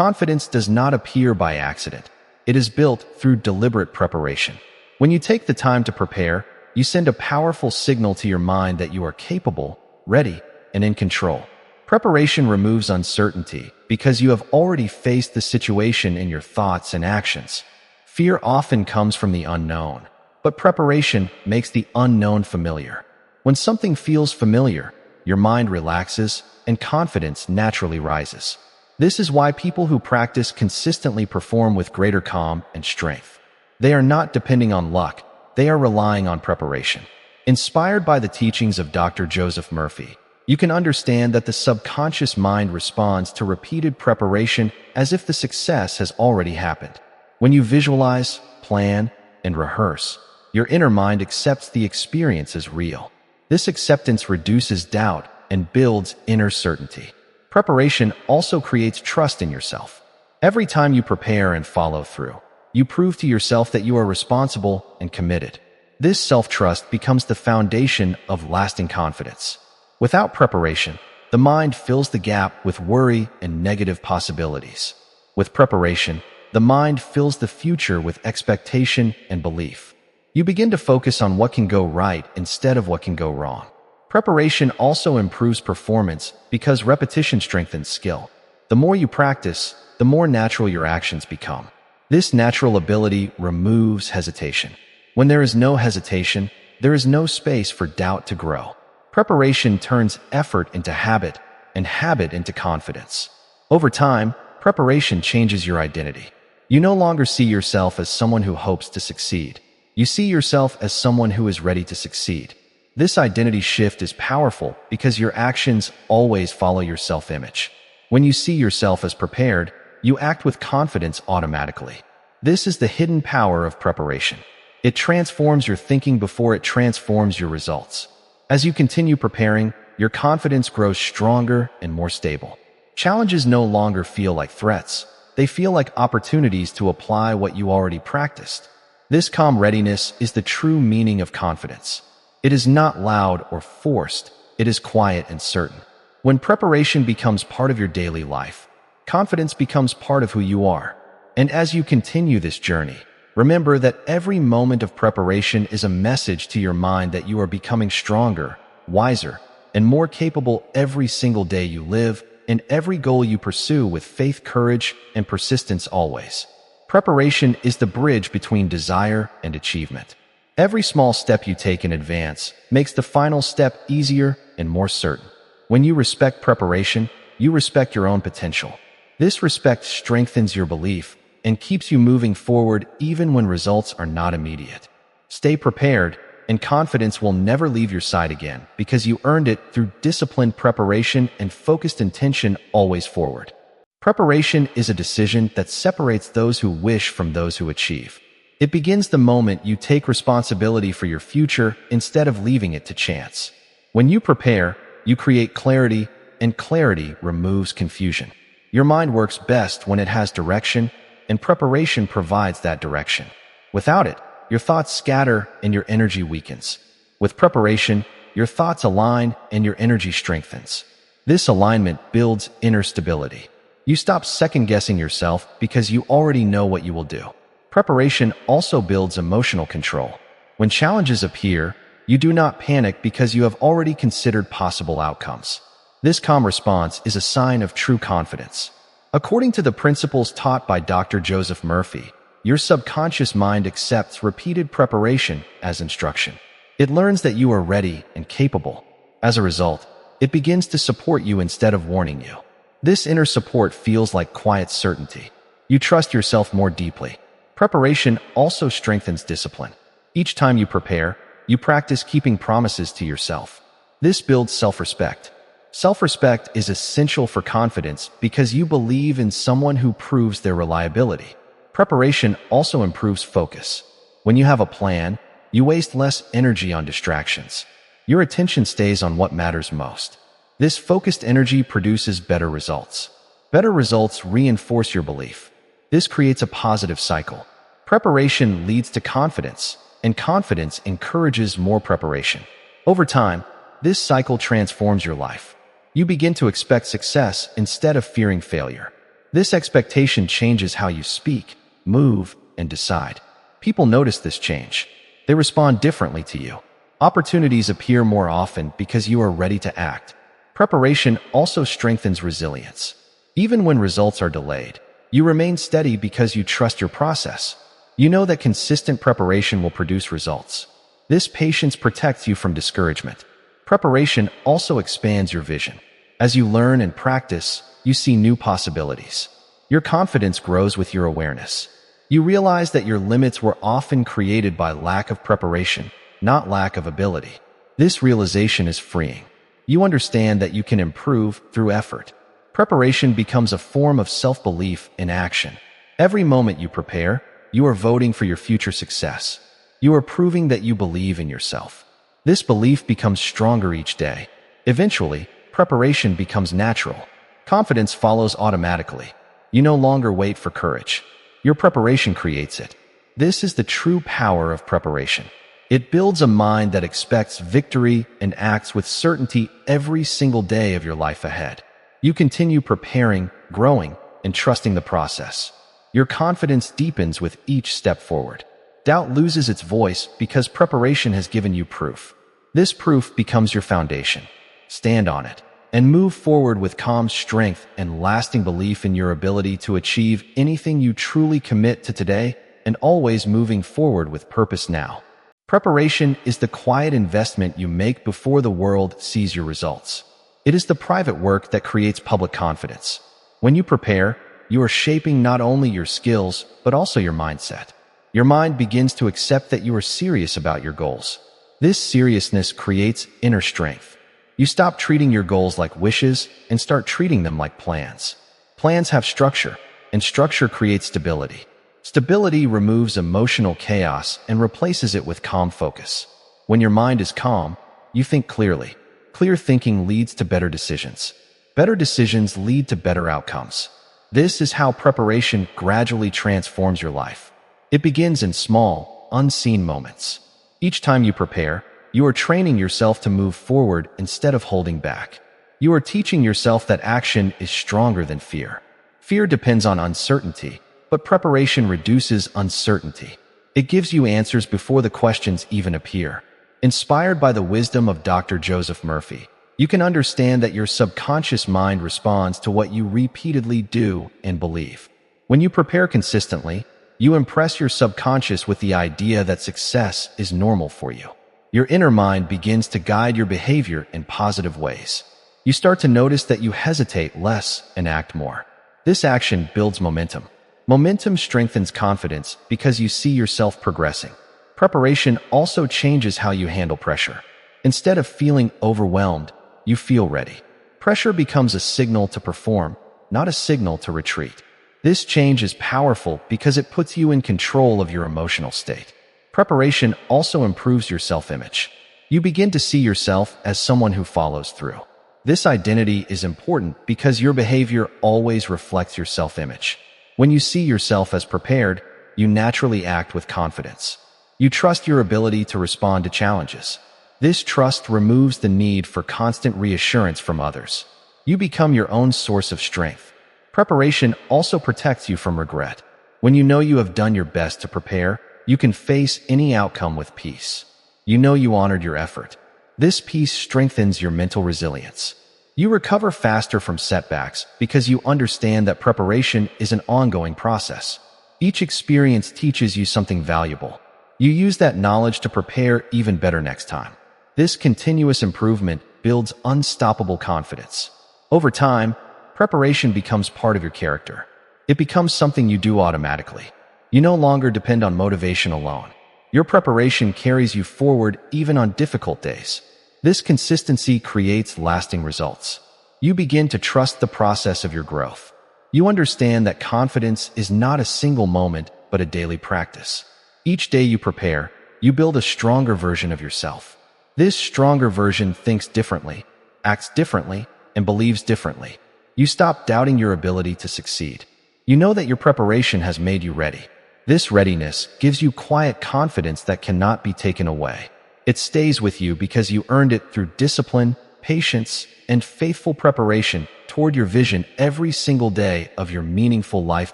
Confidence does not appear by accident. It is built through deliberate preparation. When you take the time to prepare, you send a powerful signal to your mind that you are capable, ready, and in control. Preparation removes uncertainty because you have already faced the situation in your thoughts and actions. Fear often comes from the unknown, but preparation makes the unknown familiar. When something feels familiar, your mind relaxes and confidence naturally rises. This is why people who practice consistently perform with greater calm and strength. They are not depending on luck, they are relying on preparation. Inspired by the teachings of Dr. Joseph Murphy, you can understand that the subconscious mind responds to repeated preparation as if the success has already happened. When you visualize, plan, and rehearse, your inner mind accepts the experience as real. This acceptance reduces doubt and builds inner certainty. Preparation also creates trust in yourself. Every time you prepare and follow through, you prove to yourself that you are responsible and committed. This self-trust becomes the foundation of lasting confidence. Without preparation, the mind fills the gap with worry and negative possibilities. With preparation, the mind fills the future with expectation and belief. You begin to focus on what can go right instead of what can go wrong. Preparation also improves performance because repetition strengthens skill. The more you practice, the more natural your actions become. This natural ability removes hesitation. When there is no hesitation, there is no space for doubt to grow. Preparation turns effort into habit, and habit into confidence. Over time, preparation changes your identity. You no longer see yourself as someone who hopes to succeed. You see yourself as someone who is ready to succeed. This identity shift is powerful because your actions always follow your self-image. When you see yourself as prepared, you act with confidence automatically. This is the hidden power of preparation. It transforms your thinking before it transforms your results. As you continue preparing, your confidence grows stronger and more stable. Challenges no longer feel like threats. They feel like opportunities to apply what you already practiced. This calm readiness is the true meaning of confidence. It is not loud or forced. It is quiet and certain. When preparation becomes part of your daily life, confidence becomes part of who you are. And as you continue this journey, remember that every moment of preparation is a message to your mind that you are becoming stronger, wiser, and more capable every single day you live and every goal you pursue with faith, courage, and persistence always. Preparation is the bridge between desire and achievement. Every small step you take in advance makes the final step easier and more certain. When you respect preparation, you respect your own potential. This respect strengthens your belief and keeps you moving forward even when results are not immediate. Stay prepared, and confidence will never leave your side again because you earned it through disciplined preparation and focused intention always forward. Preparation is a decision that separates those who wish from those who achieve. It begins the moment you take responsibility for your future instead of leaving it to chance. When you prepare, you create clarity, and clarity removes confusion. Your mind works best when it has direction, and preparation provides that direction. Without it, your thoughts scatter and your energy weakens. With preparation, your thoughts align and your energy strengthens. This alignment builds inner stability. You stop second-guessing yourself because you already know what you will do. Preparation also builds emotional control. When challenges appear, you do not panic because you have already considered possible outcomes. This calm response is a sign of true confidence. According to the principles taught by Dr. Joseph Murphy, your subconscious mind accepts repeated preparation as instruction. It learns that you are ready and capable. As a result, it begins to support you instead of warning you. This inner support feels like quiet certainty. You trust yourself more deeply. Preparation also strengthens discipline. Each time you prepare, you practice keeping promises to yourself. This builds self-respect. Self-respect is essential for confidence because you believe in someone who proves their reliability. Preparation also improves focus. When you have a plan, you waste less energy on distractions. Your attention stays on what matters most. This focused energy produces better results. Better results reinforce your belief. This creates a positive cycle. Preparation leads to confidence, and confidence encourages more preparation. Over time, this cycle transforms your life. You begin to expect success instead of fearing failure. This expectation changes how you speak, move, and decide. People notice this change. They respond differently to you. Opportunities appear more often because you are ready to act. Preparation also strengthens resilience. Even when results are delayed, you remain steady because you trust your process. You know that consistent preparation will produce results. This patience protects you from discouragement. Preparation also expands your vision. As you learn and practice, you see new possibilities. Your confidence grows with your awareness. You realize that your limits were often created by lack of preparation, not lack of ability. This realization is freeing. You understand that you can improve through effort. Preparation becomes a form of self-belief in action. Every moment you prepare, you are voting for your future success. You are proving that you believe in yourself. This belief becomes stronger each day. Eventually, preparation becomes natural. Confidence follows automatically. You no longer wait for courage. Your preparation creates it. This is the true power of preparation. It builds a mind that expects victory and acts with certainty every single day of your life ahead. You continue preparing, growing, and trusting the process. Your confidence deepens with each step forward. Doubt loses its voice because preparation has given you proof. This proof becomes your foundation. Stand on it and move forward with calm strength and lasting belief in your ability to achieve anything you truly commit to today, and always moving forward with purpose now. Preparation is the quiet investment you make before the world sees your results. It is the private work that creates public confidence. When you prepare, you are shaping not only your skills, but also your mindset. Your mind begins to accept that you are serious about your goals. This seriousness creates inner strength. You stop treating your goals like wishes and start treating them like plans. Plans have structure, and structure creates stability. Stability removes emotional chaos and replaces it with calm focus. When your mind is calm, you think clearly. Clear thinking leads to better decisions. Better decisions lead to better outcomes. This is how preparation gradually transforms your life. It begins in small, unseen moments. Each time you prepare, you are training yourself to move forward instead of holding back. You are teaching yourself that action is stronger than fear. Fear depends on uncertainty, but preparation reduces uncertainty. It gives you answers before the questions even appear. Inspired by the wisdom of Dr. Joseph Murphy, you can understand that your subconscious mind responds to what you repeatedly do and believe. When you prepare consistently, you impress your subconscious with the idea that success is normal for you. Your inner mind begins to guide your behavior in positive ways. You start to notice that you hesitate less and act more. This action builds momentum. Momentum strengthens confidence because you see yourself progressing. Preparation also changes how you handle pressure. Instead of feeling overwhelmed, you feel ready. Pressure becomes a signal to perform, not a signal to retreat. This change is powerful because it puts you in control of your emotional state. Preparation also improves your self-image. You begin to see yourself as someone who follows through. This identity is important because your behavior always reflects your self-image. When you see yourself as prepared, you naturally act with confidence. You trust your ability to respond to challenges. This trust removes the need for constant reassurance from others. You become your own source of strength. Preparation also protects you from regret. When you know you have done your best to prepare, you can face any outcome with peace. You know you honored your effort. This peace strengthens your mental resilience. You recover faster from setbacks because you understand that preparation is an ongoing process. Each experience teaches you something valuable. You use that knowledge to prepare even better next time. This continuous improvement builds unstoppable confidence. Over time, preparation becomes part of your character. It becomes something you do automatically. You no longer depend on motivation alone. Your preparation carries you forward even on difficult days. This consistency creates lasting results. You begin to trust the process of your growth. You understand that confidence is not a single moment, but a daily practice. Each day you prepare, you build a stronger version of yourself. This stronger version thinks differently, acts differently, and believes differently. You stop doubting your ability to succeed. You know that your preparation has made you ready. This readiness gives you quiet confidence that cannot be taken away. It stays with you because you earned it through discipline, patience, and faithful preparation toward your vision every single day of your meaningful life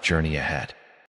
journey ahead.